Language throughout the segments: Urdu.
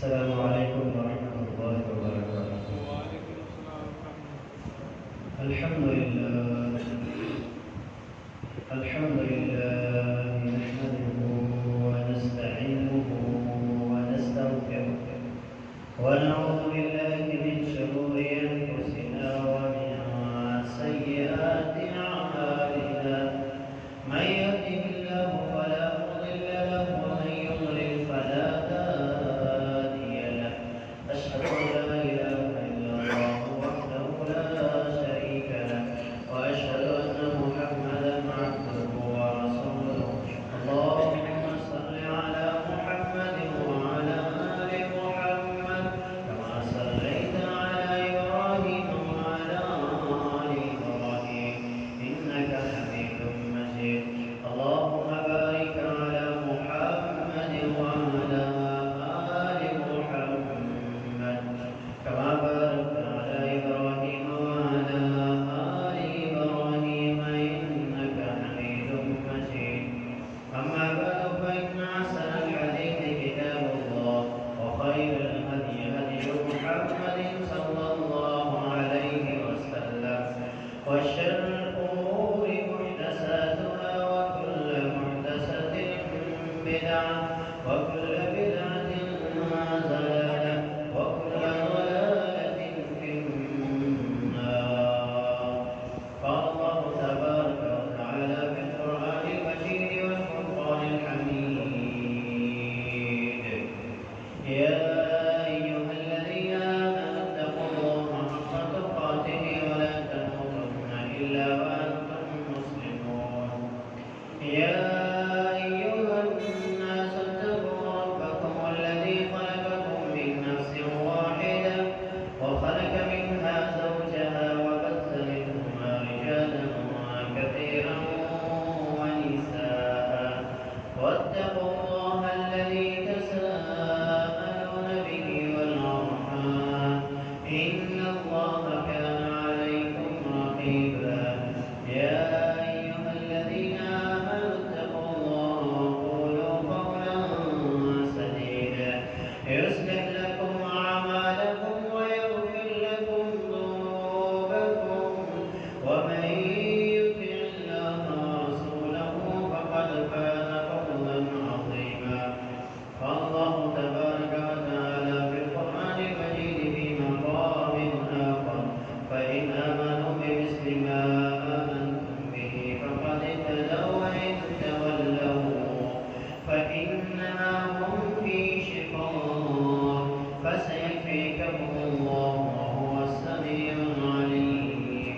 السلام عليكم ورحمة الله وبركاته. وعليكم السلام ورحمة الله. الحمد لله الحمد لله نحمده ونستعينه ونستغفره ونعوذ بالله من شرور أنفسنا ومن سيئات أعمالنا. من يهده الله فلا مضل له ومن يضلل فلا هادي له. أشهد أن لا إله إلا الله وحده لا شريك له وأشهد أن محمدا عبده ورسوله. اللهم صل على محمد وعلى آل محمد كما صليت على إبراهيم وعلى آل إبراهيم إنك حميد مجيد. اللهم بارك على محمد وعلى آل محمد كما باركت على إبراهيم وعلى آل إبراهيم إنك حميد مجيد. أما بعد فإن أحسن الحديث كتاب الله وخير الهدي هدي محمد صلى الله عليه وسلم وشر الأمور محدثاتها وكل محدثة بدعة وكل بدعة ضلالة وكل ضلالة في النار. قال الله تبارك وتعالى في القرآن المجيد والفرقان الحميد: يا أيها الذين آمنوا اتقوا الله حق تقاته ولا تموتن إلا وأنتم مسلمون. يا أيها الناس اتقوا ربكم الذي خلقكم من نفس واحدة وخلق منها زوجها وبث منهما رجالا كثيرا ونساء واتقوا الله الذي تساءلون به والأرحام إن الله كان عليكم رقيبا. يا أيها الذين آمنوا اتقوا الله وقولوا قولا سديدا يصلح لكم أعمالكم ويغفر لكم ذنوبكم ومن يطع الله ورسوله فقد فاز فوزا عظيما. قال الله تبارك وتعالى في القرآن المجيد في مقام آخر: فإن آمنوا بمثل ما آمنتم به فقد اهتدوا وإن تولوا فإنما هم في شقاق فسيكفيكهم الله وهو السميع العليم.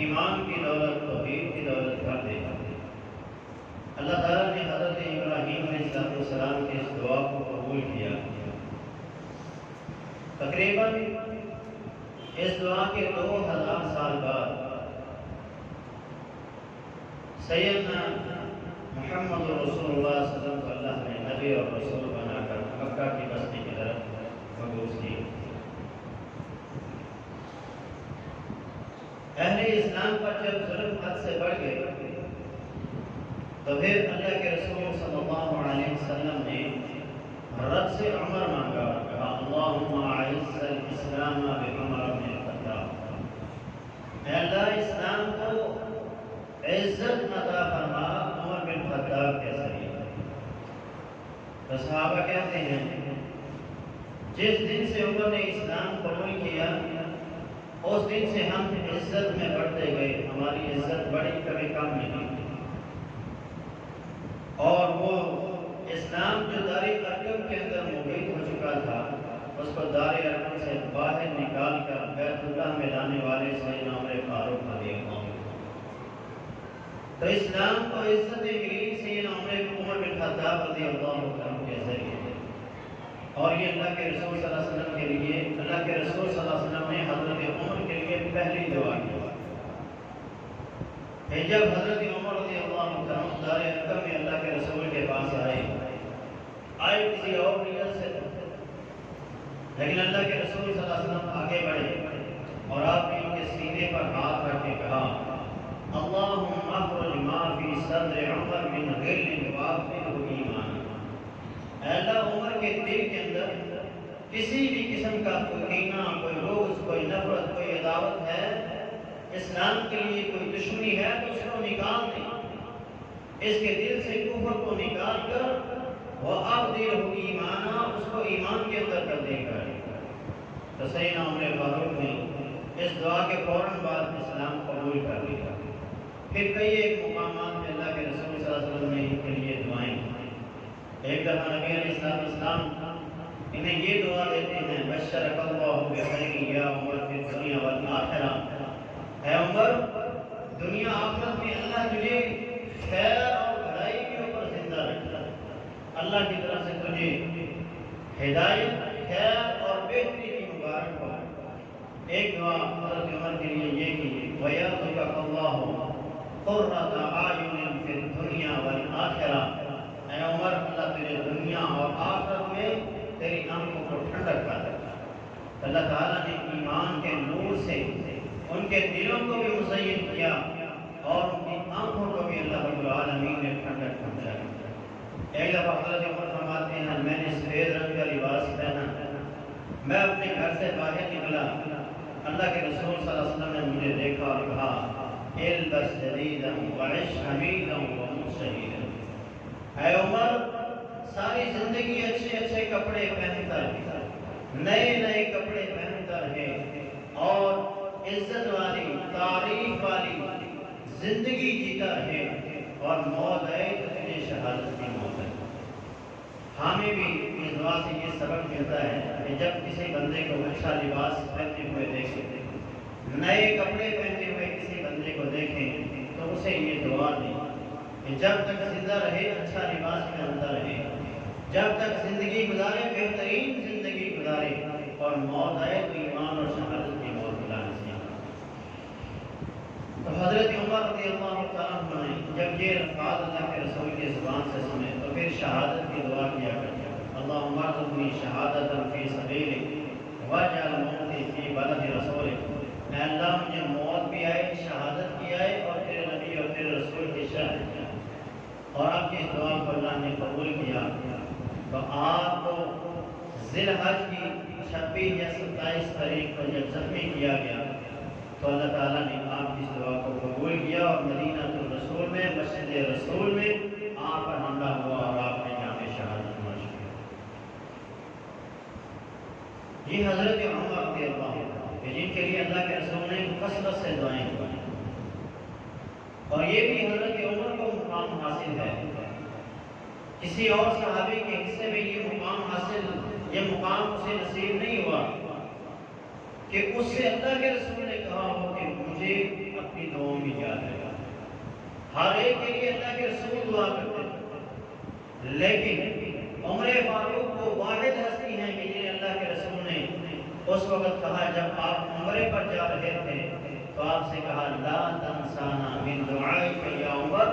ایمان کی دولت توحید کی دولت کر دے. اللہ تعالیٰ نے حضرت ابراہیم علیہ السلام کی اس دعا کو قبول کیا. تقریباً اس دعا کے 2000 سال بعد سیدنا محمد رسول اللہ صلی اللہ علیہ وسلم کو اللہ نے نبی اور رسول بنا کر مکہ کی بستی کی طرف مبعوث کی. اہل اسلام پر جب ظلم حد سے بڑھ گئے تو پھر اللہ کے رسول صلی اللہ علیہ وسلم نے رب سے عمر مانگا اور کہا اللہم اعز الاسلام بعمر بن الخطاب. اے اللہ اسلام کو عزت عطا فرما عمر بن خطاب کے ذریعے. تو صحابہ کہتے ہیں جس دن سے عمر نے اسلام قبول کیا اس دن سے ہم عزت میں بڑھتے گئے. ہماری عزت بڑی کبھی کم نہیں. اور وہ اسلام جو دار ارقم کے اندر محیط ہو چکا تھا اس کو دار ارقم سے باہر نکال کر بیت اللہ میں لانے والے سیدنا عمر فاروق رضی اللہ عنہ. تو اسلام کو عزت ملی سیدنا عمر بن خطاب رضی اللہ عنہ کے ذریعے. اور یہ اللہ کے رسول صلی اللہ علیہ وسلم کے لیے اللہ کے رسول صلی اللہ علیہ وسلم نے حضرت عمر کے لیے پہلی دعا کی. جب حضرت عمر رضی اللہ عنہ دار ارقم میں اللہ کے رسول کے پاس آئے کسی اور نیت سے، لیکن اللہ کے رسول صلی اللہ علیہ وسلم آگے بڑھے اور آپ نے ان کے سینے پر ہاتھ رکھ کے کہا اللہم اخرج ما فی صدر عمر من غل واغفرہ ایمان. اے اللہ عمر کے دل کے اندر کسی بھی قسم کا کوئی کینہ، کوئی روز، کوئی نفرت، کوئی عداوت ہے، اسلام کے لیے کوئی دشمنی ہے تو اس کو نکال دیں. اس کے دل سے کفر کو نکال کر وہ ابدلہ ایمانا، اس کو ایمان کے اندر کر دے گا. تو سیدنا عمر فاروق نے اس دعا کے فوراً بعد اسلام قبول کر لیا. پھر کئی ایک مقامات میں اللہ کے رسول صلی اللہ علیہ وسلم نے ان کے لیے دعائیں. ایک دفعہ نبی علیہ السلام انہیں یہ دعا دیتے ہیں بشرک اللہ بخیر یا عمر فی الدنیا والآخرہ. اے عمر دنیا آخرت میں اللہ تجھے خیر اور بھلائی کے اوپر زندہ رکھتا ہے. اللہ کی طرف سے تجھے ہدایت، خیر اور بہتری کی مبارک ہو. ایک دعا حضرت عمر کے لیے یہ کی وَيَرْزُقَكَ اللَّهُ قُرَّةَ أَعْيُنٍ فِي الدُّنْيَا وَالْآخِرَةِ. اے عمر اللہ تجھے دنیا اور آخرت میں تیری آنکھوں کو ٹھنڈک کر دے. اللہ تعالیٰ نے ایمان کے نور سے ان کے دلوں کو بھی مزین کیا اور ان کی آنکھوں کو بھی اللہ رب العالمین نے ٹھنڈک پہنچائی. ایک دفعہ حضرت عمر فرماتے ہیں میں نے سفید رنگ کا لباس پہنا، میں اپنے گھر سے باہر نکلا، اللہ کے رسول صلی اللہ علیہ وسلم نے مجھے دیکھا اور کہا البس جدیدا وعش حمیدا ومت شہیدا. اے عمر ساری زندگی اچھے اچھے کپڑے پہنتا رہے، نئے نئے کپڑے پہنتا رہے اور عزت والی تعریف والی زندگی جیتا رہے اور موت آئے تو تجھے شہادت کی موت ہے. ہمیں بھی اس دعا سے یہ سبق ملتا ہے کہ جب کسی بندے کو اچھا لباس پہنتے ہوئے دیکھیں، نئے کپڑے پہنتے ہوئے کسی بندے کو دیکھیں تو اسے یہ دعا دیں کہ جب تک زندہ رہے اچھا لباس پہنتا رہے، جب تک زندگی گزارے بہترین زندگی گزارے اور موت آئے تو ایمان اور شہادت کی موت دلانے سے. تو حضرت عمر رضی اللہ تعالیٰ عنہ نے جب یہ الفاظ اللہ کے رسول کی زبان سے سنے تو پھر شہادت کی دعا کیا کرتے اللہم ارزقنی شہادتا فی سبیلک واجعل موتی فی بلد رسولک. اے اللہ مجھے موت بھی آئے، شہادت بھی آئے اور تیرے نبی اور تیرے رسول کی شہادت بھی آئے. اور آپ کی دعا کو اللہ نے قبول کیا. تو آپ کو ذی الحج کی 26 یا 27 تاریخ کو جب زخمی کیا گیا تو اللہ تعالیٰ نے آپ کی اس دعا کو قبول کیا اور مدینہ الرسول میں مسجد رسول میں آپ پر حملہ ہوا اور آپ نے جامع شہادت نوش کی. یہ حضرت عمر رضی اللہ عنہ کہ جن کے لیے اللہ کے رسول نے کثرت سے دعائیں کی اور یہ بھی حضرت عمر کو مقام حاصل ہے. کسی اور صحابی کے حصے میں یہ مقام حاصل، یہ مقام اسے نصیب نہیں ہوا. کہ اس سے اللہ کے رسول نے کہا ہو کہ مجھے اپنی دعاؤں میں یاد رکھا۔ ہر ایک کے لیے اللہ کے رسول دعا کرتے تھے، لیکن عمر فاروق کو واحد ہستی ہیں کہ جنہیں اللہ کے رسول نے اس وقت کہا جب آپ عمرے پر جا رہے تھے تو آپ سے کہا لا تنسانا من دعائک یا عمر،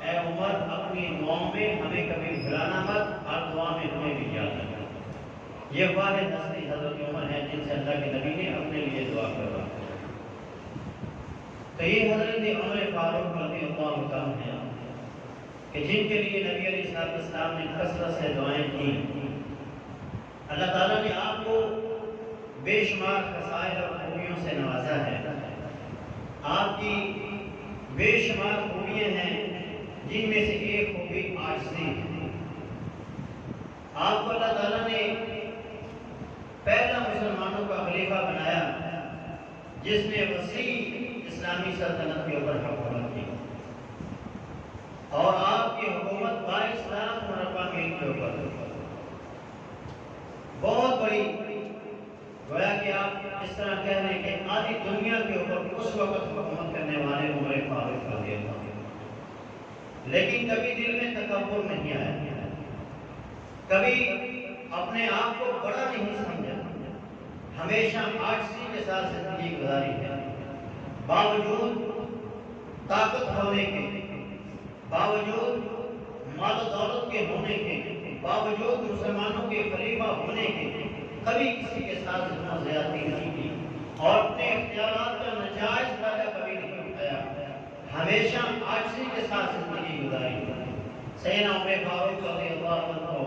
اے عمر اپنی دعاؤں میں ہمیں کبھی بھلانا مت، ہر دعا میں ہمیں بھی یاد رکھنا۔ یہ واحد ہستی حضرت عمر ہے جن سے اللہ کے نبی نے اپنے لیے دعا کروا۔ تو یہ حضرت عمر فاروق رضی اللہ عنہ ہیں کہ جن کے لیے نبی علیہ السلام نے کثرت سے دعائیں کی۔ اللہ تعالیٰ نے آپ کو بے شمار خصائل اور خوبیوں سے نوازا ہے۔ آپ کی بے شمار خوبیاں ہیں جن میں سے ایک خوبی عاجزی ہے۔ آپ کو اللہ تعالیٰ نے پہلا مسلمانوں کا خلیفہ بنایا جس نے وسیع اسلامی سلطنت کے اوپر حکومت کی، اور آپ کی حکومت 22 لاکھ مربع میل کے اوپر بہت بڑی، گویا کہ آپ اس طرح کہہ رہے ہیں کہ آدھی دنیا کے اوپر اس وقت حکومت کرنے والے عمر فاروق رضی اللہ عنہ۔ لیکن کبھی دل میں تکبر نہیں آیا، کبھی اپنے آپ کو بڑا نہیں سمجھا، ہمیشہ عاجزی کے ساتھ زندگی گزاری ہے۔ باوجود طاقت ہونے کے، باوجود مال و دولت کے ہونے کے، باوجود مسلمانوں کے خلیفہ ہونے کے، کبھی کسی کے ساتھ ظلم و زیادتی نہیں کی، اور اپنے اختیارات کا ناجائز فائدہ کبھی نہیں اٹھایا، ہمیشہ عاجزی کے ساتھ زندگی گزاری۔ سیدنا عمر فاروق رضی اللہ عنہ کو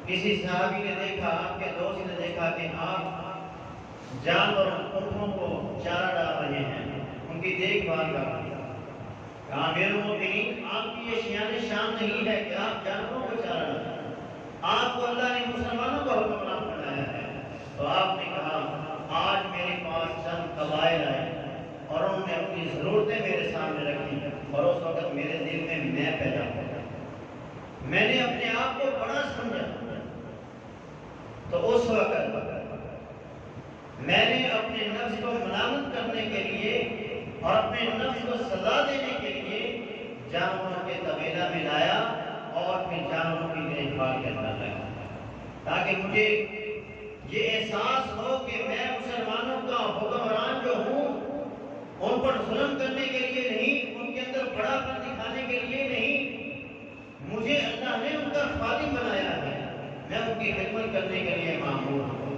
کسی صحابی نے دیکھا، آپ کے دوست نے دیکھا کہ آپ جانوروں اونٹوں کو چارہ ڈال رہے ہیں، ان کی دیکھ بھال کر رہے ہیں۔ امیر المومنین، آپ کی یہ شیان شان نہیں ہے کہ آپ جانوروں کو چارہ ڈالیں، آپ کو اللہ نے مسلمانوں کا حکمران بنایا ہے۔ تو آپ نے کہا آج میرے پاس چند قبائل آئے اور انہوں نے اپنی ضرورتیں میرے سامنے رکھی، اور اس وقت میرے دل میں پیدا ہوا، میں نے اپنے آپ کو بڑا سمجھا۔ تو اس وقت میں نے اپنے نفس کو ملامت کرنے کے لیے اور اپنے نفس کو سزا دینے کے لیے جانوروں کے طویلہ میں لایا اور پھر جانوروں کی دیکھ بھال کرنا لگا، تاکہ مجھے یہ احساس ہو کہ میں مسلمانوں کا حکمران جو ہوں، ان پر ظلم کرنے کے لیے نہیں، ان کے اندر بڑا پن دکھانے کے لیے نہیں، مجھے اللہ نے ان کا خادم بنایا ہے، میں ان کی خدمت کرنے کے لیے مامور ہوں۔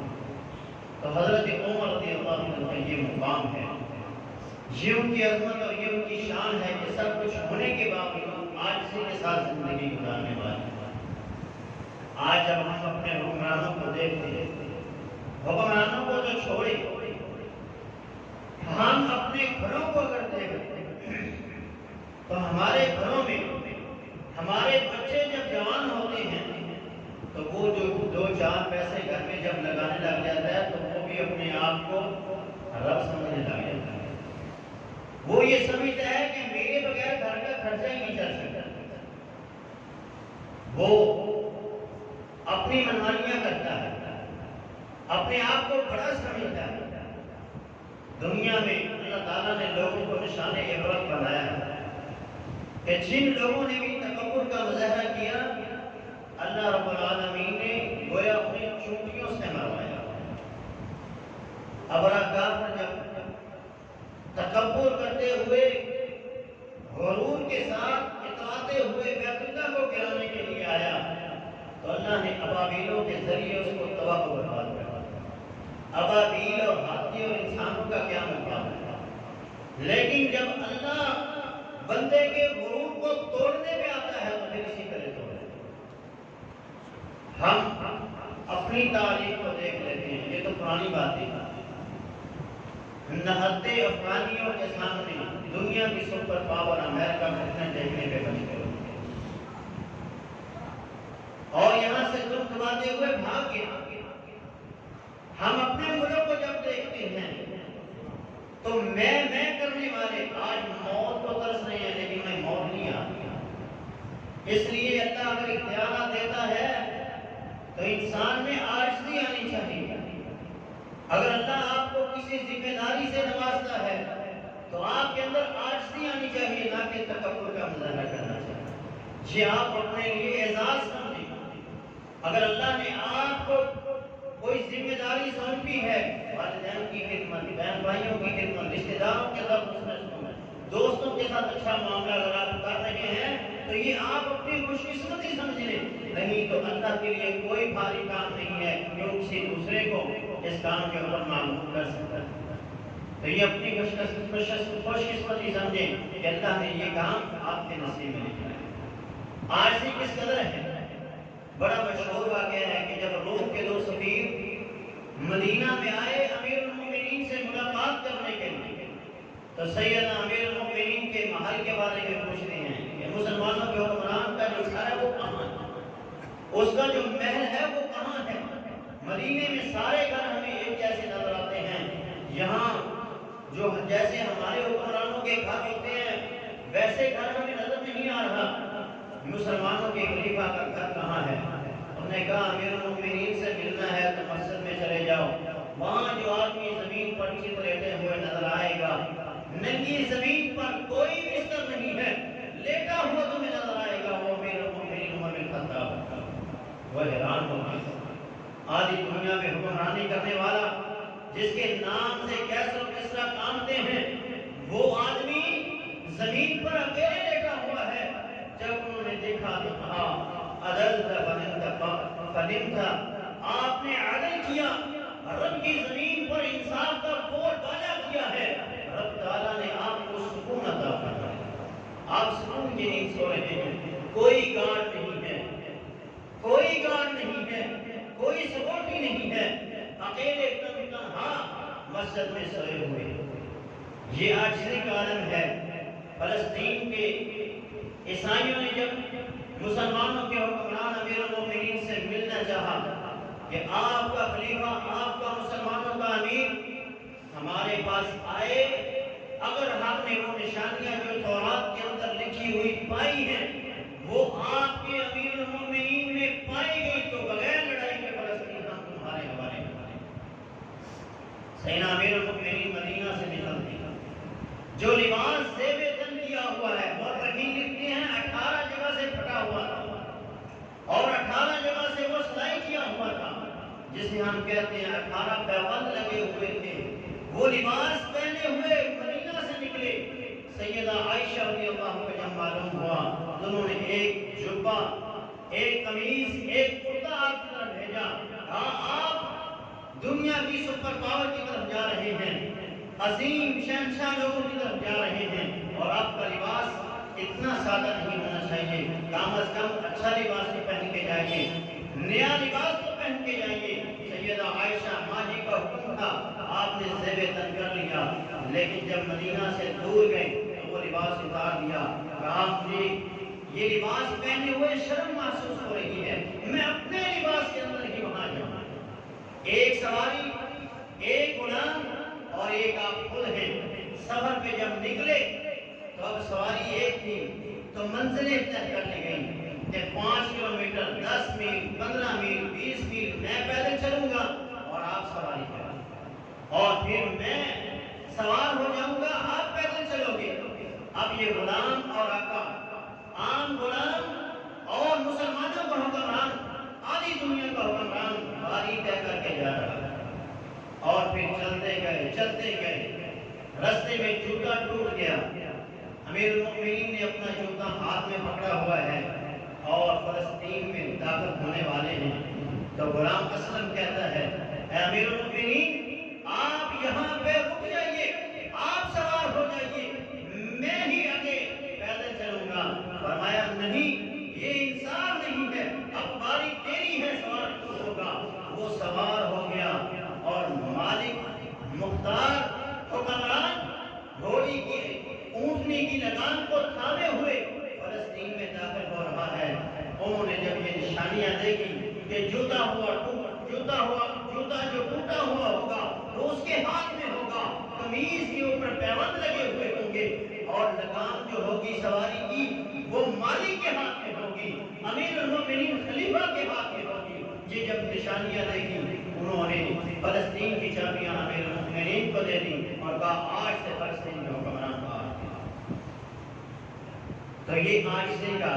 تو حضرت عمر رضی اللہ عنہ کا یہ مقام ہے، یہ ان کی عظمت اور یہ ان کی شان ہے کہ سب کچھ ہونے کے باوجود عاجزی کے ساتھ زندگی گزارنے والے۔ آج جب ہم اپنے حکمرانوں کو دیکھتے ہیں، حکمرانوں کو تو چھوڑے، ہم اپنے گھروں کو اگر دیکھتے ہیں تو ہمارے گھروں میں ہمارے بچے جب جوان ہوتے ہیں تو وہ جو 2-4 پیسے گھر میں جب لگانے لگ جاتا ہے تو وہ بھی اپنے آپ کو رب سمجھنے لگ جاتا ہے۔ وہ یہ سمجھتا ہے کہ میرے بغیر گھر کا خرچہ ہی نہیں چل سکتا، وہ اپنی منمانیاں کرتا ہے، اپنے آپ کو بڑا سمجھتا ہے۔ دنیا میں اللہ تعالیٰ نے لوگوں کو نشان عبرت بنایا ہے کہ جن لوگوں نے بھی تکبر کا مظاہرہ کیا، اللہ رب العالمین نے گویا اپنی چونٹیوں سے مروایا۔ ابرا کافر جب تکبر کرتے ہوئے، غرور کے ساتھ اتراتے ہوئے بیت اللہ کو گرانے کے لیے آیا تو اللہ نے ابابیلوں کے ذریعے اس کو تباہ و برباد کر دیا۔ ابابیل اور ہاتھی اور انسانوں کا کیا مقام ہے، لیکن جب اللہ بندے کے غرور کو توڑنے پہ آتا ہے تو پھر اسی طرح توڑے۔ ہم اپنی تاریخ کو دیکھ لیتے ہیں، یہ تو پرانی بات ہے، نہتے افغانیوں کے سامنے دنیا کی سپر پاور امریکہ گھٹنے دیکھنے پہ مجبور ہوتے ہیں، اور یہاں سے دم دباتے ہوئے بھاگ گیا۔ ہم اپنے ملک کو جب دیکھتے ہیں تو میں کرنے والے آج موت کو ترس رہے ہیں، لیکن میں موت نہیں آتی۔ اس لیے اللہ اگر اختیارات دیتا ہے تو انسان میں عاجزی آنی چاہیے۔ اگر اللہ آپ کسی ذمہ داری سے نوازتا ہے تو آپ کے اندر عاجزی آنی چاہیے، نہ کہ تکبر کا مظاہرہ کرنا چاہیے۔ یہ آپ اپنے لیے اعزاز سمجھیں۔ اگر اللہ نے آپ کو کوئی ذمہ داری سونپی ہے، والدین کی خدمت، بہن بھائیوں کی خدمت، رشتہ داروں کے ساتھ دوستوں کے ساتھ اچھا معاملہ اگر آپ کر رہے ہیں تو یہ آپ اپنی خوش قسمتی سمجھ لیں، نہیں تو اللہ کے لیے کوئی بھاری کام نہیں ہے کہ وہ کسی دوسرے کو اس کام کے اوپر معمول کر سکتا ہے۔ تو یہ اپنی خوش قسمتی سمجھیں کہ اللہ نے یہ کام آپ کے نصیب میں لکھا ہے۔ آج سے کس قدر ہے، بڑا مشہور واقعہ ہے کہ جب روم کے 2 سفیر مدینہ میں آئے امیر المومنین سے ملاقات کرنے کے لیے، تو سیدنا امیر المومنین کے محل کے بارے میں پوچھ رہے ہیں کہ مسلمانوں کے حکمران کا جو گھر ہے وہ کہاں ہے، اس کا جو محل ہے وہ کہاں ہے؟ مدینے میں سارے گھر ہمیں ایک جیسے نظر آتے ہیں، یہاں جو جیسے ہمارے حکمرانوں کے گھر ہوتے ہیں ویسے گھر ہمیں نظر نہیں آ رہا، مسلمانوں کے خلیفہ کا گھر کہاں ہے؟ انہوں نے کہا امیر المومنین سے ملنا ہے تو مسجد میں چلے جاؤ، وہاں جو آدمی زمین پر چت لیٹے ہوئے نظر آئے گا، ننگی زمین پر کوئی بستر نہیں ہے، لیٹا ہوا تمہیں نظر آئے گا، وہ امیر المومنین عمر بن خطاب۔ وہ حیران ہو گئے، آدھی دنیا میں حکمرانی کرنے والا جس کے نام سے کیسر و کسرا کامتے ہیں، وہ آدمی زمین پر اکیلے لیٹا ہوا ہے۔ جب انہوں نے دیکھا تو کہا عدلت فنمت، آپ نے عدل کیا، رب کی زمین پر انصاف کا بورڈ ڈالا کیا ہے، رب تعالیٰ نے آپ کو سکون عطا فرمایا ہے، آپ سکون کی نیند سو رہے ہیں، کوئی گارڈ نہیں ہے، کوئی گارڈ نہیں ہے، کوئی سپورٹی نہیں ہے، اکیلے تنہا مسجد میں سوئے ہوئے۔ یہ عاجزی کا عالم ہے۔ فلسطین کے عیسائیوں نے جب مسلمانوں کے حکمران امیر المومنین سے ملنا چاہا کہ آپ کا خلیفہ، آپ کا مسلمانوں کا امیر ہمارے پاس آئے، اگر ہم نے وہ نشانیاں جو تورات کے اندر لکھی ہوئی پائی ہیں وہ آپ کے امیر المومنین میں پائی گئی تو بغیر لڑائی کے فلسطین ہم تمہارے حوالے کریں۔ سیدنا امیر المومنین مدینہ سے نکلتے ہیں، جو لباس زیب تن کیا ہوا ہے، مورخین لکھتے ہیں 18 جگہ سے پھٹا ہوا تھا اور 18 جگہ سے وہ سلائی کیا ہوا تھا، جسے ہم کہتے ہیں 18 پیوند لگے ہوئے تھے، وہ لباس پہنے ہوئے مدینہ سے نکلے۔ سیدہ عائشہ رضی اللہ عنہا کو جب معلوم ہوا تو انہوں نے ایک جبہ، ایک قمیص، ایک کرتا آپ کی طرف بھیجا، کہا آپ دنیا کی سپر پاور کی طرف جا رہے ہیں، عظیم شہنشاہ لوگوں کی طرف جا رہے ہیں، اور آپ کا لباس اتنا سادہ نہیں ہونا چاہیے، کم از کم اچھا لباس ہی پہن کے جائیے، نیا لباس تو پہن کے جائیے۔ سیدہ عائشہ ماں جی کا حکم تھا، آپ نے زیب تن کر لیا، لیکن جب مدینہ سے دور گئے تو وہ لباس اتار دیا، کہا مجھے یہ لباس پہنے ہوئے شرم محسوس ہو رہی ہے، میں اپنے لباس کے اندر ہی وہاں جاؤں۔ ایک سواری، ایک غلام اور ایک آپ خود ہیں، سفر پہ جب نکلے تو اب سواری ایک تھی تو منزلیں طے کر لی گئی کہ 5 کلومیٹر، 10 میل، 15 میل، 20 میل میں پیدل چلوں گا اور آپ سواری کریں، اور پھر میں سوار ہو جاؤں گا، آپ پیدل چلو گے۔ اب یہ غلام اور آقا، عام غلام اور مسلمانوں کا حکمران، آدھی دنیا کا حکمران باری طے کر کے جا رہا ہے، اور پھر چلتے گئے، رستے میں جوتا ٹوٹ گیا، امیر المومنین نے اپنا جوتا ہاتھ میں پکڑا ہوا ہے اور فلسطین میں داخل ہونے والے ہیں، تو غلام اسلم کہتا ہے اے امیر المومنین آپ یہاں پہ رک جائیے، آپ سوار ہو جائیے، میں ہی آگے پیدل چلوں گا۔ فرمایا نہیں، یہ انصاف نہیں ہے، اب باری تیری ہے، سوار ہوگا۔ وہ سوار ہو گیا اور مالک مختار حکمران گھوڑی کی اونٹنی کی لگام کو تھامے ہوئے فلسطین میں داخل ہو رہا ہے۔ انہوں نے جب یہ نشانیاں دیکھی کہ جوتا جو ٹوٹا ہوا ہوگا تو اس کے ہاتھ میں ہوگا، قمیض کے اوپر پیوند لگے ہوئے ہوں گے، اور لگام جو ہوگی سواری کی وہ مالک کے ہاتھ میں ہوگی، امیر المومنین خلیفہ کے ہاتھ میں ہوگی۔ یہ جب نشانیاں دیکھی انہوں نے فلسطین کی چابیاں امیر المومنین کو دے دی اور کہا آج سے فلسطین کے حکمران کا تو یہ آج سے کا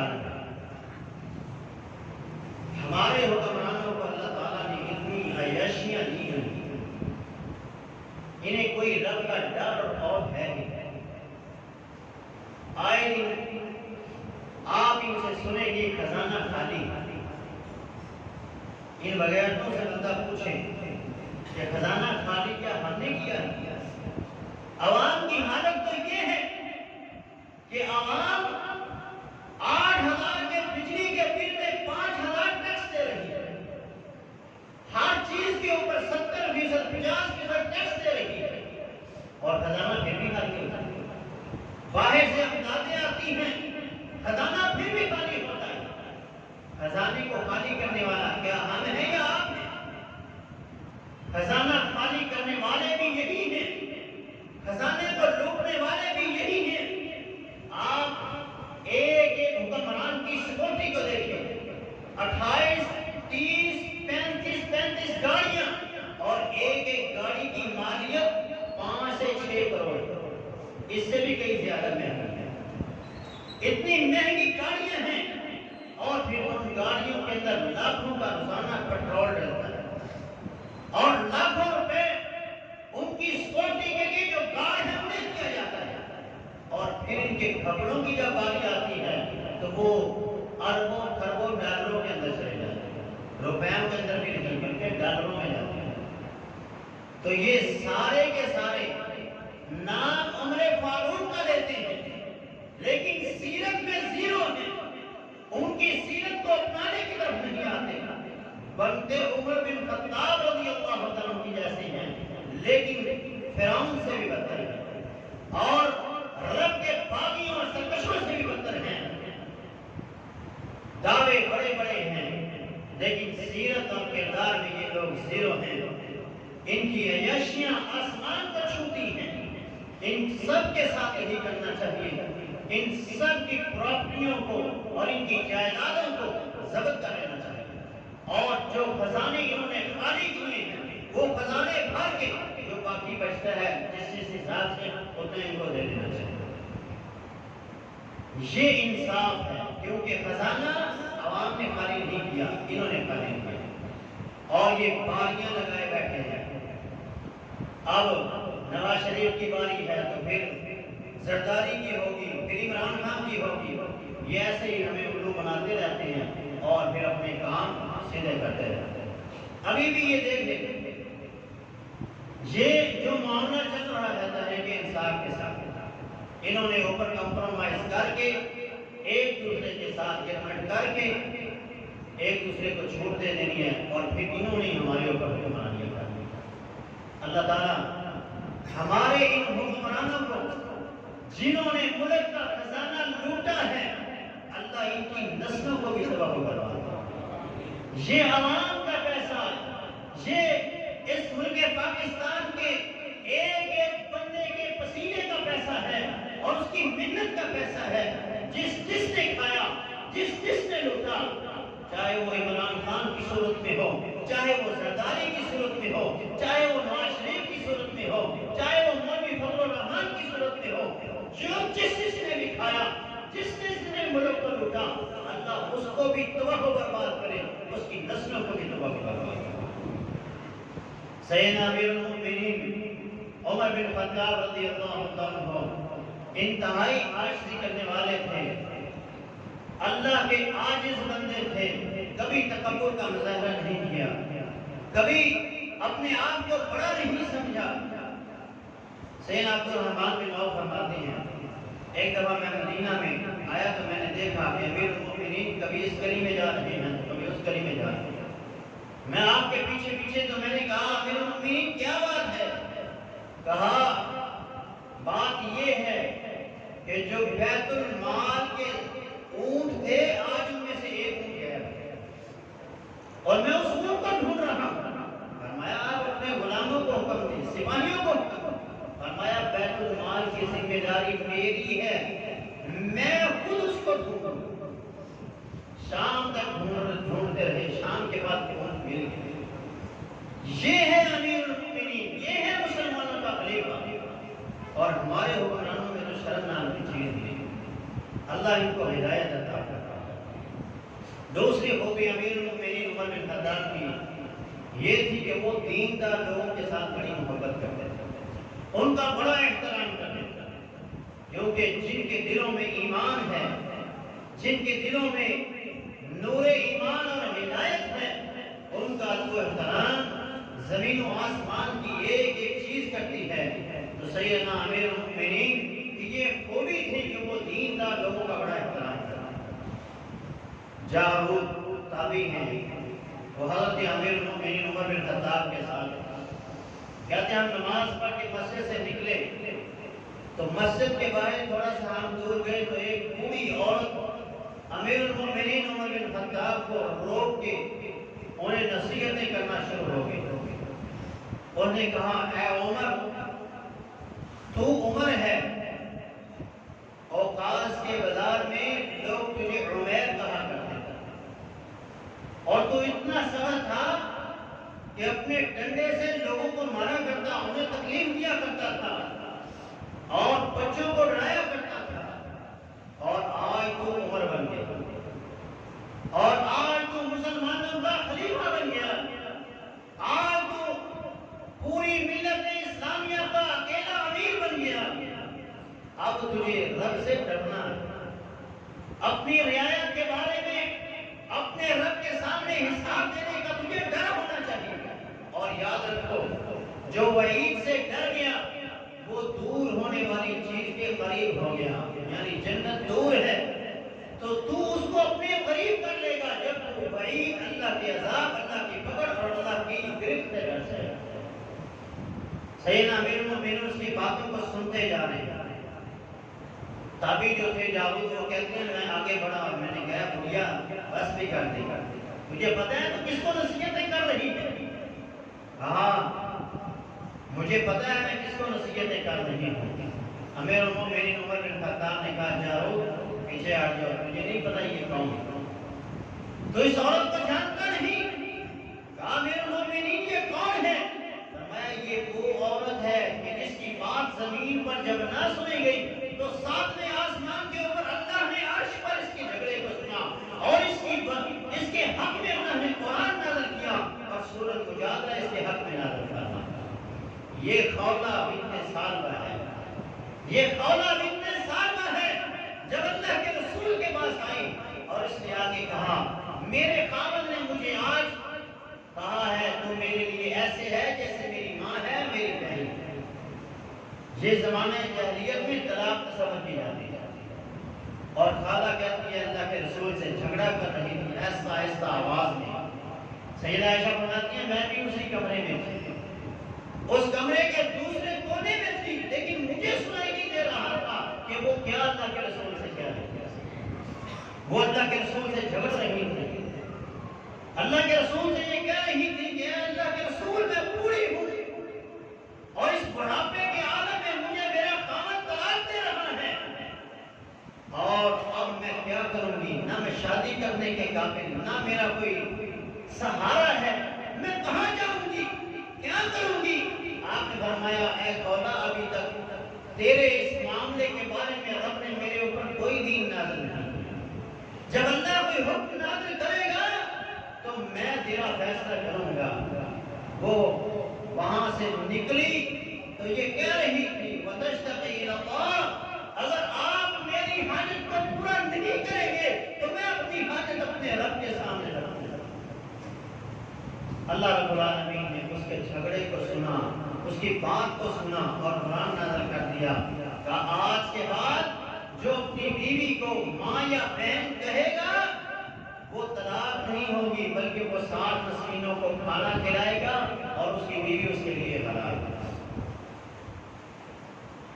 ہمارے حکمرانوں کو اللہ تعالیٰ نے اتنی عیاشیاں دی ہیں، انہیں کوئی رب کا ڈر اور خوف ہے نہیں۔ آئے دن آپ ان سے سنیں گے خزانہ خالی، ان بغیرتوں سے بندہ پوچھے کہ خزانہ خالی کیا ہم نے کیا؟ عوام کی حالت تو یہ ہے کہ عوام 8,000 کے بجلی کے بل میں 5,000 ٹیکس دے رہی ہے، ہر چیز کے اوپر 70%، 50% ٹیکس دے رہی ہے، اور خزانہ پھر بھی خالی ہوتا ہے۔ باہر سے امدادیں آتی ہیں، خزانہ پھر بھی خالی ہوتا ہے۔ خزانے کو خالی کرنے والا کیا ہم ہیں یا آپ ہیں؟ خزانہ خالی کرنے والے بھی یہی ہیں، خزانے کو لوٹنے والے بھی یہی ہیں۔ آپ ایک ایک حکمران کی سکیورٹی کو دیکھیں، 28، 30، 35 گاڑیاں، اور ایک ایک گاڑی کی مالیت 5 سے 6 کروڑ، اس سے بھی کئی زیادہ مہنگی ہے۔ اتنی مہنگی گاڑیاں ہیں، اور پھر ان گاڑیوں کے اندر لاکھوں کا روزانہ پیٹرول ڈلتا ہے، اور لاکھوں روپے ان کی سکیورٹی کے لیے جو گارڈ ہے انہیں کیا جاتا ہے، اور پھر ان کے کپڑوں کی جب باری آتی ہے تو وہ اربوں خربوں ڈالروں کے اندر چلے جاتے ہیں، روپیوں کے اندر بھی نہیں بلکہ ڈالروں میں جاتے ہیں۔ تو یہ سارے کے سارے نام عمر فاروق کا لیتے ہیں، لیکن سیرت میں زیرو ہیں، ان کی سیرت کو اپنانے کی طرف نہیں آتے، بلکہ عمر بن خطاب رضی اللہ عنہ کی جیسے ہیں، لیکن فرعون سے بھی بدتر ہیں، اور رب کے باغیوں اور سرکشوں سے بھی بدتر ہیں۔ دعوے بڑے بڑے ہیں، لیکن سیرت اور کردار میں یہ لوگ زیرو ہیں۔ ان کی عیاشیاں آسمان کو چھوتی ہیں۔ ان سب کے ساتھ یہی کرنا چاہیے، ان سب کی پراپرٹیوں کو اور ان کی جائیدادوں کو ضبط کر لینا چاہیے، اور جو خزانے انہوں نے خالی کیے ہیں وہ خزانے بھر کے جو باقی بچتا ہے جس حساب سے اتنے ان کو دے دینا چاہیے۔ یہ انصاف ہے، کیونکہ خزانہ عوام نے خالی نہیں کیا، انہوں نے خالی کیا، اور یہ باریاں لگائے بیٹھے ہیں۔ اب نواز شریف کی باری ہے تو پھر زرداری کی ہوگی، پھر عمران خان کی ہوگی، یہ ایسے ہی ہمیں الو بناتے رہتے ہیں اور پھر اپنے کام سیدھے کرتے رہتے ہیں۔ ابھی بھی یہ دیکھ لیں، یہ جو معاملہ چل رہا رہتا ہے کہ انصاف کے ساتھ انہوں نے اوپر کمپرومائز کر کے ایک دوسرے کے ساتھ ایگریمنٹ کر کے ایک دوسرے کو چھوٹ دے دینی ہے، اور پھر انہوں نے ہمارے اوپر حکمرانی کرنی ہے۔ اللہ تعالیٰ ہمارے ان حکمرانوں کو جنہوں نے ملک کا خزانہ لوٹا ہے، اللہ ان کی نسلوں کو بھی تباہ کروا دے۔ یہ عوام کا پیسہ، یہ اس ملک پاکستان کے ایک ایک بندے کے پسینے کا پیسہ ہے اور اس کی محنت کا پیسہ ہے، جس نے کھایا، جس نے لوٹا، چاہے وہ عمران خان کی صورت میں ہو، چاہے وہ زرداری کی صورت میں ہو، چاہے وہ نواز شریف کی صورت میں ہو، چاہے وہ مولوی فضل الرحمان کی صورت میں ہو، جس نے بھی کھایا، جس نے ملک کو لوٹا، اللہ اس کو بھی تباہ و برباد کرے، اس کی نسلوں کو بھی تباہ و برباد کرے۔ سیدنا امیر المؤمنین عمر بن خطاب رضی اللہ عنہ انتہائی عاجزی کرنے والے تھے، اللہ کے عاجز بندے تھے، کبھی تکبر کا مظاہرہ نہیں کیا، کبھی اپنے آپ کو بڑا نہیں سمجھا۔ سیدنا عبد الرحمن بن عوف فرماتے ہیں، ایک دفعہ میں مدینہ میں آیا تو میں نے دیکھا کہ امیر المؤمنین کبھی اس گلی میں جا رہے ہیں کبھی اس گلی میں جا رہے ہیں، میں آپ کے پیچھے پیچھے، تو میں نے کہا امیر المؤمنین کیا بات ہے؟ کہا بات یہ ہے کہ جو بیت المال کے اونٹ تھے آج ان میں سے ایک اونٹ گیا اور میں اس اونٹ کو ڈھونڈ رہا ہوں۔ فرمایا آپ اپنے غلاموں کو حکم دیں، سپاہیوں کو حکم دیں۔ فرمایا بیت المال کی ذمہ داری میری ہے، میں خود اس کو ڈھونڈوں۔ شام تک ڈھونڈتے رہے، شام کے بعد اونٹ مل گئی۔ یہ ہے امیر المؤمنین، یہ ہے مسلمانوں کا خلیفہ۔ اور ہمارے حکمرانوں میں تو شرم نام کی چیز نہیں، اللہ ان کو ہدایت عطا کرتا ہے۔ دوسری خوبی امیر المؤمنین عمر بن خطاب کی یہ تھی کہ وہ دیندار لوگوں کے ساتھ بڑی محبت کرتے تھے، ان کا بڑا احترام کرتے تھے، کیونکہ جن کے دلوں میں ایمان ہے، جن کے دلوں میں نور ایمان اور ہدایت ہے، ان کا ادب و احترام زمین و آسمان کی ایک ایک چیز کرتی ہے۔ تو سیدنا امیر المؤمنین کی یہ خوبی تھی کہ وہ دیندار لوگوں کا بڑا احترام کرتے۔ جارود تابعی ہیں، وہ حضرت امیر المؤمنین عمر بن خطاب کے ساتھ کہتے ہیں ہم نماز پڑھ کے مسجد سے نکلے تو مسجد کے باہر تھوڑا سا ہم دور گئے تو ایک بوڑھی عورت امیر المؤمنین عمر بن خطاب کو روک کے انہیں نصیحتیں کرنا شروع ہو گئی۔ انہوں نے کہا اے عمر، تو عمر ہے، اوقاس کے بازار میں لوگ تجھے عمیر کہا کرتے تھے، اور تو اتنا سخت تھا کہ اپنے ڈنڈے سے لوگوں کو مارا کرتا، انہیں تکلیف دیا کرتا تھا اور بچوں کو ڈرایا کرتا تھا، اور آج تو عمر بن گیا، اور آج تو مسلمانوں کا خلیفہ بن گیا، آج تو پوری ملت اسلامیہ کا اکیلا امیر بن گیا۔ اب تجھے رب سے ڈرنا ہے، اپنی رعایت کے بارے میں اپنے رب کے سامنے حساب دینے کا تجھے ڈر ہونا چاہیے۔ اور یاد رکھو، جو وعید سے ڈر گیا وہ دور ہونے والی چیز کے قریب ہو گیا، یعنی جنت دور ہے تو تو اس کو اپنے قریب کر لے گا جب تو وعید، اللہ کے عذاب، اللہ کی پکڑ اور اللہ کی گرفت سے ڈر سے۔ سیدنا امیر المؤمنین اس کی باتوں کو سنتے جا رہے ہیں۔ تابعی جو تھے جاوید وہ کہتے ہیں میں آگے بڑھا اور میں نے کہا بھیا بس بھی کر دی، مجھے پتا ہے تو کس کو نصیحتیں کر رہی ہے؟ کہا مجھے پتا ہے میں کس کو نصیحتیں کر رہی ہوں۔ امیر المؤمنین عمر بن خطاب نے کہا جاؤ پیچھے ہٹ جاؤ، مجھے نہیں پتا یہ کون ہے۔ تو اس عورت کو جانتا نہیں، کہا امیر المؤمنین یہ کون ہے؟ فرمایا یہ وہ عورت ہے کہ جس کی بات زمین پر جب نہ سنی گئی تو ساتویں آسمان کے اوپر اللہ نے عرش پر اس کے جھگڑے کو سنا اور اس کے حق میں انہوں نے قرآن نازل کیا اور سورۃ مجادلہ اس کے حق میں نازل کرنا۔ یہ خولہ بنت سالبہ ہے، یہ خولہ بنت سالبہ ہے، جب اللہ کے رسول کے پاس آئی اور اس نے آگے کہا میرے خاوند نے مجھے آج کہا ہے تو میرے لیے ایسے ہے جیسے میری ماں ہے، میری بہن ہے۔ یہ زمانہ جاہلیت میں طلاق تصور کی جاتی ہے، اور خالہ کہتی ہے اللہ کے رسول سے جھگڑا کر رہی تھی آہستہ آہستہ آواز میں۔ سیدہ عائشہ فرماتی ہیں میں بھی اسی کمرے میں تھی، اس کمرے کے دوسرے کونے میں تھی، لیکن مجھے سنائی نہیں دے رہا تھا کہ وہ کیا اللہ کے رسول سے کیا رہی تھی۔ وہ اللہ کے رسول سے جھگڑ رہی تھی، اللہ کے رسول سے یہ کہہ رہی تھی کہ اے اللہ کے رسول میں بوڑھی ہوں اور اس بڑھاپے کے عالم میں مجھے میرا خاوند طلاق دے رہا ہے، اور اب میں کیا کروں گی؟ نہ میں شادی کرنے کے قابل، نہ میرا کوئی سہارا ہے، میں کہاں جاؤں گی، کیا کروں گی؟ آپ نے فرمایا اے خولہ ابھی تک تیرے اس معاملے کے بارے میں رب نے میرے اوپر کوئی دین نازل نہیں کیا، جب اللہ کوئی حکم نازل کرے گا تو میں تیرا فیصلہ کروں گا۔ وہ وہاں سے نکلی تو یہ کہہ رہی تھی وَتَشْتَقِي إِلَى اللَّهِ، اگر آپ میری حاجت کو پورا نہیں کریں گے تو میں اپنی حاجت اپنے رب کے سامنے رکھوں گا۔ اللہ رب العالمین نے اس کے جھگڑے کو سنا، اس کی بات کو سنا اور قرآن نازل کر دیا کہ آج کے بعد جو اپنی بیوی کو ماں یا بہن کہے گا وہ طلاق نہیں ہوگی، بلکہ وہ 60 مسکینوں کو کھانا کھلائے گا اور اس کی بیوی اس کے لیے حلال ہے۔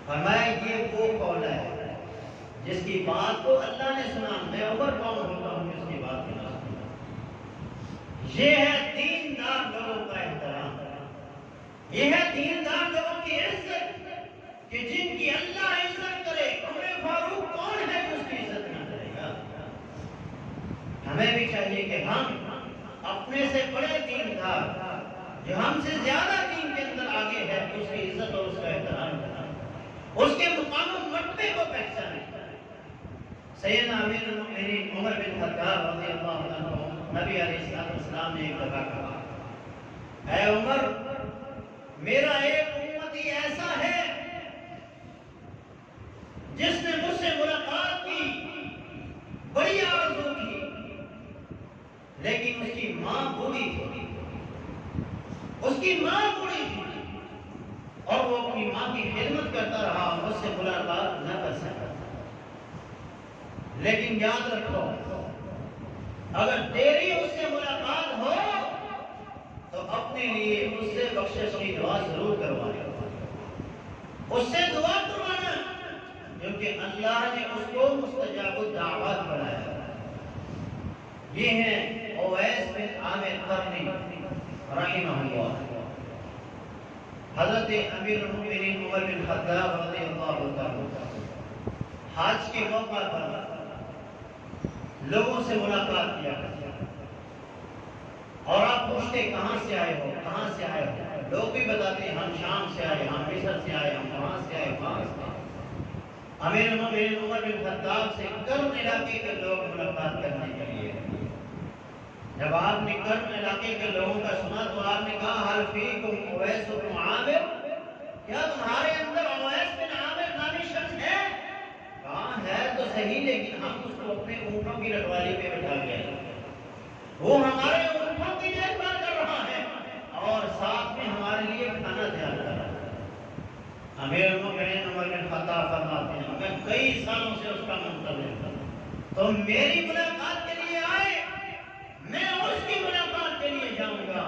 فرمایا یہ وہ قول ہے جس کی بات کو اللہ نے سنا، میں عمر کون ہوتا ہوں جس کی بات کو نہ سنا۔ یہ ہے دیندار لوگوں کا احترام، یہ ہے دیندار لوگوں کی عزت کہ جن کی اللہ عزت کرے۔ عمر فاروق کون ہے جو اس کی عزت نہ کرے گا؟ ہمیں بھی چاہیے کہ ہم اپنے سے بڑے دیندار جو ہم سے زیادہ دین کے اندر آگے ہے اس کی عزت اور اس کا احترام کریں، سیدنا امیر المؤمنین عمر بن خطاب رضی اللہ عنہ نبی علیہ السلام نے ایک دفعہ کہا، اے عمر، میرا ایک امتی ایسا ہے جس نے مجھ سے ملاقات کی، بڑی آرزو کی، لیکن اس کی ماں بوڑھی تھی، اس کی ماں بوڑھی تھی اور وہ اپنی ماں کی خدمت کرتا رہا، مجھ سے ملاقات نہ کر سکا۔ لیکن یاد رکھو، اگر تیری اس سے ملاقات ہو تو اپنے لیے اس سے بخشش کی دعا ضرور کروانا، اس سے دعا کروانا، کیونکہ اللہ نے اس کو مستجاب الدعوات بنایا۔ یہ ہیں اویس بن عامر قرنی رحمہ اللہ۔ حضرت امیر المؤمنین عمر بن خطاب رضی اللہ عنہ حج کے موقع پر لوگوں سے ملاقات کیا اور آپ پوچھتے کہاں سے آئے ہو، کہاں سے آئے ہو، لوگ بھی بتاتے ہم شام سے آئے، ہم مصر سے آئے، ہم کہاں سے آئے، کہاں سے آئے۔ امیر المؤمنین عمر بن خطاب سے کرم علاقے کے لوگ ملاقات کرنے کے لیے، جب آپ نے کرم علاقے کے لوگوں کا سنا تو آپ نے کہا، حل فیکم اویس بن عامر، کیا تمہارے اندر اویس بن عامر نامی شخص ہے؟ کہاں ہے تو صحیح، لیکن ہم اس کو اپنے اونٹوں کی رکھوالی پہ بٹھا گئے، وہ ہمارے اونٹوں کی دیکھ بھال کر رہا ہے اور ساتھ میں ہمارے لیے کھانا تیار کر رہا ہے۔ امیر المؤمنین عمر بن خطاب فرماتے ہیں، میں کئی سالوں سے اس کا منتظر تھا، تم میری ملاقات کے لیے آئے، میں اس کی ملاقات کے لیے جاؤں گا۔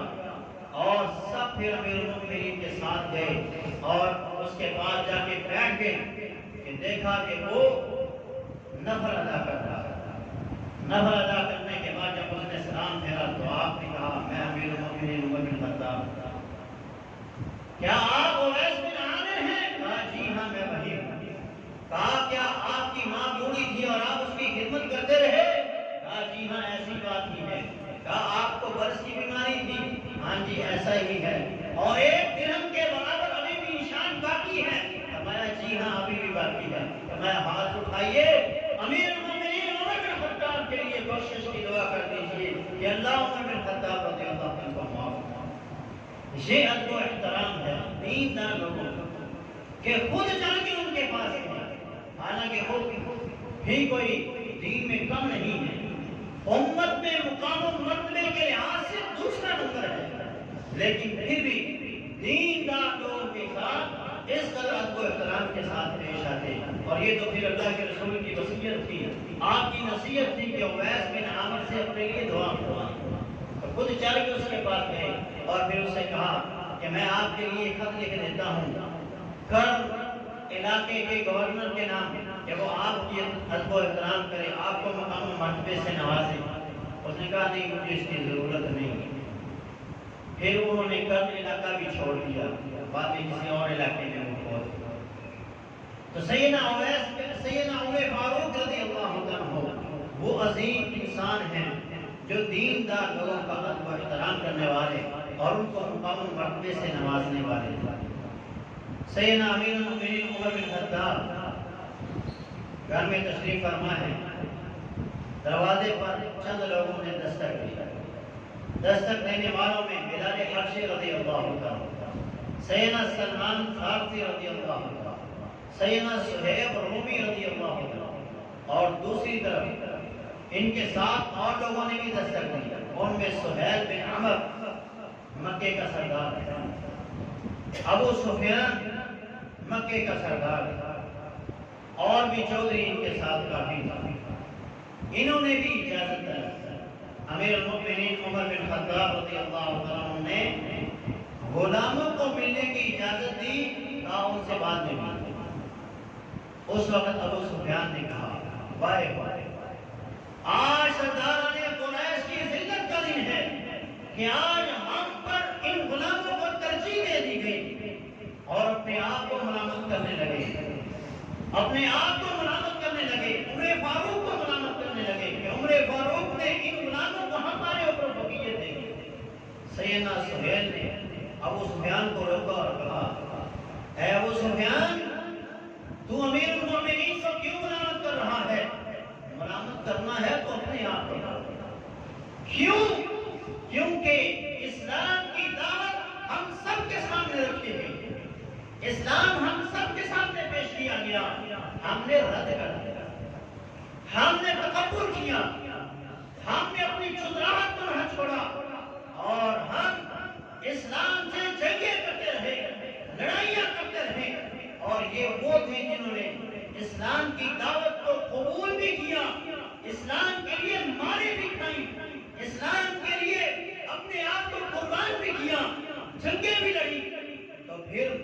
اور سب پھر امیر المؤمنین کے ساتھ گئے اور اس کے پاس جا کے بیٹھ گئے کہ دیکھا کہ وہ نفل ادا کر رہا ہے۔ نفل ادا کرنے کے بعد جب اس نے سلام پھیرا تو آپ نے کہا، میں امیر المؤمنین عمر بن خطاب، کیا آپ اویس بن عامر ہیں؟ کہا جی ہاں میں وہی ہوں۔ کہا کیا آپ کی ماں بوڑھی تھی اور آپ اس کی خدمت کرتے رہے؟ کہا جی ہاں ایسی بات ہی ہے۔ کہا آپ کو برس کی بیماری تھی؟ ہاں جی ایسا ہی ہے۔ اور ایک درہم کے برابر ابھی بھی نشان باقی ہے؟ فرمایا جی ہاں ابھی بھی باقی ہے۔ فرمایا ہاتھ اٹھائیے، امیر المؤمنین عمر بن خطاب کے لیے بخشش کی دعا کر دیجیے کہ اللہ عمر بن خطاب رضی اللہ عنہ کو معاف کرے۔ یہ ادب و احترام ہے دیندار لوگوں کو کہ خود چل کے ان کے پاس ہے، حالانکہ خود بھی کوئی دین میں کم نہیں ہے، امت میں مقام و مرتبے کے لحاظ سے دوسرا نمبر ہے، لیکن پھر بھی دیندار لوگوں کے ساتھ اس قدر ادب و احترام کے ساتھ پیش آتے ہیں۔ اور یہ تو پھر اللہ کے رسول کی وصیت تھی، آپ کی نصیحت تھی کہ اویس بن عامر سے اپنے لیے دعا کرو۔ تو خود چل کے اس کے پاس گئے اور پھر اس سے کہا کہ میں آپ کے لیے خط لکھ دیتا ہوں کرم علاقے کے گورنر کے نام، کہ وہ آپ کی ادب و احترام کرے، آپ کو مقام و مرتبے سے نوازے۔ اس نے کہا نہیں مجھے اس کی ضرورت نہیں۔ پھر انہوں نے کرم علاقہ بھی چھوڑ دیا، بعد میں کسی اور علاقے میں وہ پہنچ گئے۔ تو سیدنا عمر فاروق رضی اللہ عنہ وہ عظیم انسان ہیں جو دیندار لوگوں کا ادب و احترام کرنے والے اور ان کو مقام و مرتبے سے نوازنے والے تھے۔ سیدنا امیر المؤمنین عمر بن خطاب گھر میں تشریف فرما ہے، دروازے پر چند لوگوں نے دستک دی، دستک دینے والوں میں بلال حبشی رضی اللہ عنہ، سیدنا سلمان فارسی رضی اللہ عنہ، سیدنا سہیب رومی رضی اللہ عنہ، اور دوسری طرف ان کے ساتھ اور لوگوں نے بھی دستک دی، ان میں سہیل بن عمر مکے کا سردار ہے، ابو سفیان مکے کا سردار ہے، اور بھی چودھری ان کے ساتھ کافی تھے۔ انہوں نے بھی اجازت دی۔ امیر المؤمنین عمر بن خطاب رضی اللہ عنہ نے غلاموں کو ملنے کی اجازت دی، کہا ان سے بات نہیں ہوئی۔ اس وقت ابو سفیان نے کہا وائے وائے، آج سرداران قریش کی ذلت کا دن ہے کہ آج ہم پر ان غلاموں کو ترجیح دے دی گئی اور اپنے آپ کو ملامت کرنے لگے، اپنے آپ کو ملامت کرنے لگے، عمر فاروق کو ملامت کرنے لگے کہ عمر فاروق نے ان غلاموں کو ہمارے اوپر فوقیت دی۔ سیدنا سہیل نے ابو سفیان کو روکا اور کہا، اے ابو سفیان، تو امیر المؤمنین کو کیوں ملامت کر رہا ہے؟ محبت کرنا ہے تو اپنے آپ کو کرو۔ کیوں؟ کیونکہ اسلام کی دعوت ہم سب کے سامنے رکھی گئی، اسلام ہم سب کے سامنے پیش کیا گیا، ہم نے رد کر دیا، ہم نے تکبر کیا، ہم نے اپنی چودراہٹ کو نہ چھوڑا اور ہم اسلام سے جنگیں کرتے رہے، لڑائیاں کرتے رہے۔ اور یہ وہ تھے جنہوں نے اسلام کی دعوت کو قبول بھی کیا، اسلام کے لیے مارے بھی کھائیں، اسلام کے لیے اپنے آپ کو قربان بھی کیا، جنگیں بھی لڑی۔ تو پھر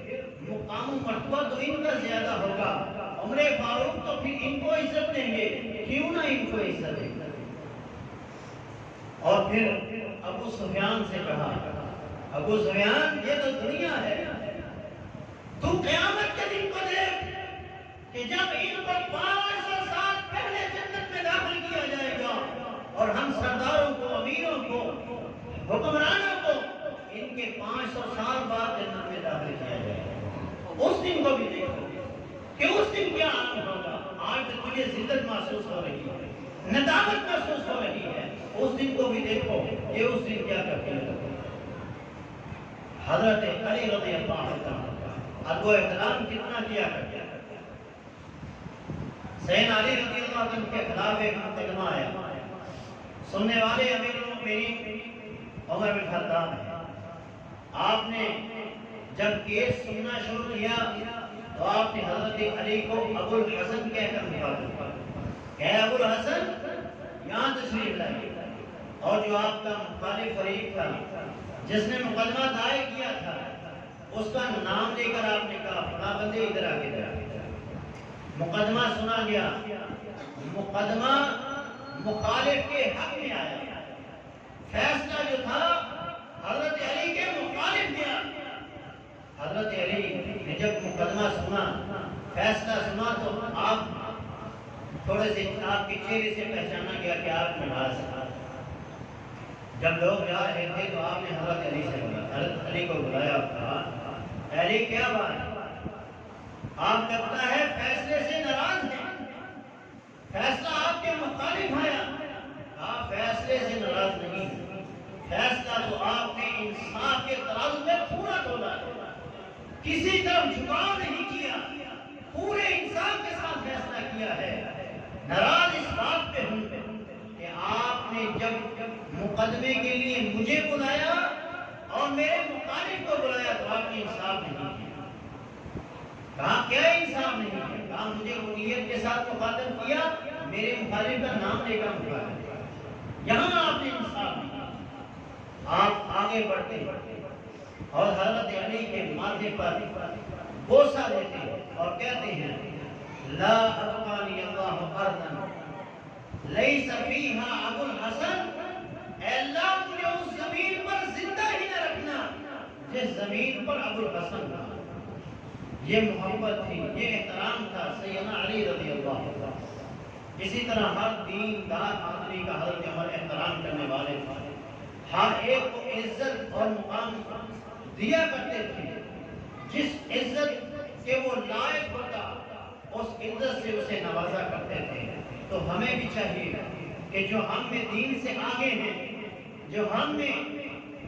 مقام و مرتبہ تو ان کا زیادہ ہوگا، عمر فاروق تو پھر ان کو عزت دیں گے، کیوں نہ ان کو عزت دیں گے۔ اور پھر ابو سفیان سے کہا، ابو سفیان یہ تو دنیا ہے، تو قیامت کے دن کو دیکھ کہ جب ان کو 500 سال پہلے جنت میں داخل کیا جائے گا اور ہم سرداروں کو، امیروں کو، حکمرانوں کو ان کے 500 سال بعد جنت میں داخل کیا جائے گا، اس دن کو بھی دیکھو کہ اس دن کیا عالم ہوگا۔ آج تو تجھے ذلت محسوس ہو رہی ہے، ندامت محسوس ہو رہی ہے، اس دن کو بھی دیکھو کہ اس دن کیا کرتے ہیں۔ حضرت علی رضی اللہ عنہ ادب و احترام کتنا کیا کرتے ہیں۔ سیدنا علی رضی اللہ عنہ کے خلاف ایک مقدمہ آیا، سننے والے امیر المؤمنین عمر بن خطاب ہیں۔ آپ نے جب کیس سننا شروع کیا تو آپ نے حضرت علی کو ابو الحسن کہہ کر پکارا کہ ابو الحسن یہاں تشریف لائیے۔ اور جو آپ کا مخالف فریق تھا جس نے مقدمہ دائر کیا تھا، اس کا نام لے کر آپ نے کہا فلاں بندے ادھر آ کے مقدمہ سنا گیا، مقدمہ مخالف کے حق میں آیا، فیصلہ جو تھا حضرت علی کے مخالف دیا۔ حضرت علی نے جب مقدمہ سنا، فیصلہ سنا تو آپ تھوڑے سے آپ کے چہرے سے پہچانا گیا کہ آپ ناراض ہیں۔ جب لوگ جا رہے تھے تو آپ نے حضرت علی سے بولا، حضرت علی کو بلایا اور کہا علی کیا بات ہے؟ آپ لگتا ہے فیصلے سے ناراض ہیں، فیصلہ آپ کے مخالف آیا۔ آپ فیصلے سے ناراض نہیں، فیصلہ تو آپ نے انصاف کے ترازو میں پورا تولا، کسی طرف جھکاؤ نہیں کیا، پورے انصاف کے ساتھ فیصلہ کیا ہے۔ ناراض اس بات پہ ہوں کہ آپ نے جب مقدمے کے لیے مجھے بلایا اور میرے مخالف کو بلایا تو آپ نے انصاف نہیں کیا۔ کہا کیا انصاف نہیں کیا؟ کہا مجھے نیت کے ساتھ مخاطب کیا، میرے مخالف کا نام لے کر مخاطب کیا، یہاں آپ نے انصاف نہیں کیا۔ آپ آگے بڑھتے اور حضرت علی کے ماتھے پر بوسہ دیتے اور کہتے ہیں لا ابقانی اللہ ارضا لیس فیہا ابو الحسن، اے اللہ مجھے اس زمین پر زندہ ہی نہ رکھنا جس زمین پر ابو الحسن تھا۔ یہ محبت تھی، یہ احترام تھا سیدنا علی رضی اللہ عنہ۔ اسی طرح ہر دیندار آدمی کا حضرت عمر احترام کرنے والے تھے، ہر ایک کو عزت اور مقام دیا کرتے تھے، جس عزت کے وہ لائق ہوتا اس عزت سے اسے نوازا کرتے تھے۔ تو ہمیں بھی چاہیے کہ جو ہم میں دین سے آگے ہیں، جو ہم میں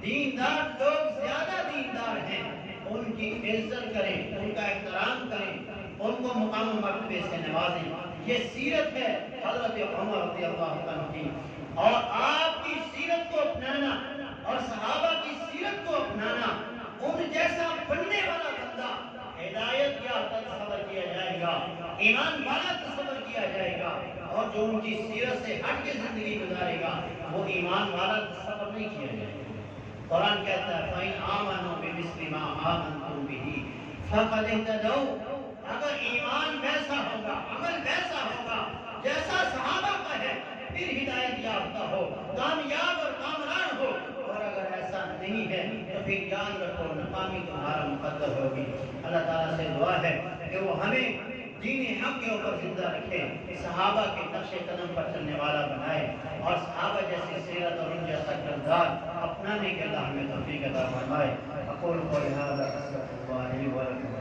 دیندار لوگ زیادہ دیندار ہیں، ان کی عزت کریں، ان کا احترام کریں، ان کو مقام و مرتبے سے نوازیں۔ یہ سیرت ہے حضرت عمر رضی اللہ عنہ کی، اور آپ کی سیرت کو اپنانا اور صحابہ کی سیرت کو اپنانا، ان جیسا بننے والا بندہ ہدایت یافتہ تصور کیا جائے گا، ایمان والا تصور کیا جائے گا، اور جو ان کی سیرت سے ہٹ کے زندگی گزارے گا وہ ایمان والا تصور نہیں کیا جائے گا۔ قرآن کہتا ہے فَإِنْ آمَنُوا بِمِثْلِ مَا آمَنْتُمْ بِهِ فَقَدِ اهْتَدَوْا، اگر ایمان ویسا ہوگا، عمل ویسا ہوگا جیسا صحابہ کا ہے، پھر ہدایت یافتہ ہو، کامیاب اور کامران ہو، اور اگر ایسا نہیں ہے تو پھر یاد رکھو ناکامی تمہارا مقدر ہوگی۔ اللہ تعالیٰ سے دعا ہے کہ وہ ہمیں دین حق کے اوپر زندہ رکھے، صحابہ کے نقش قدم پر چلنے والا بنائے، اور صحابہ جیسی سیرت اور ان جیسا کردار اپنانے کے اللہ ہمیں توفیق عطا فرمائے۔ اقول قولی ھذا استغفر اللہ لی و لکم۔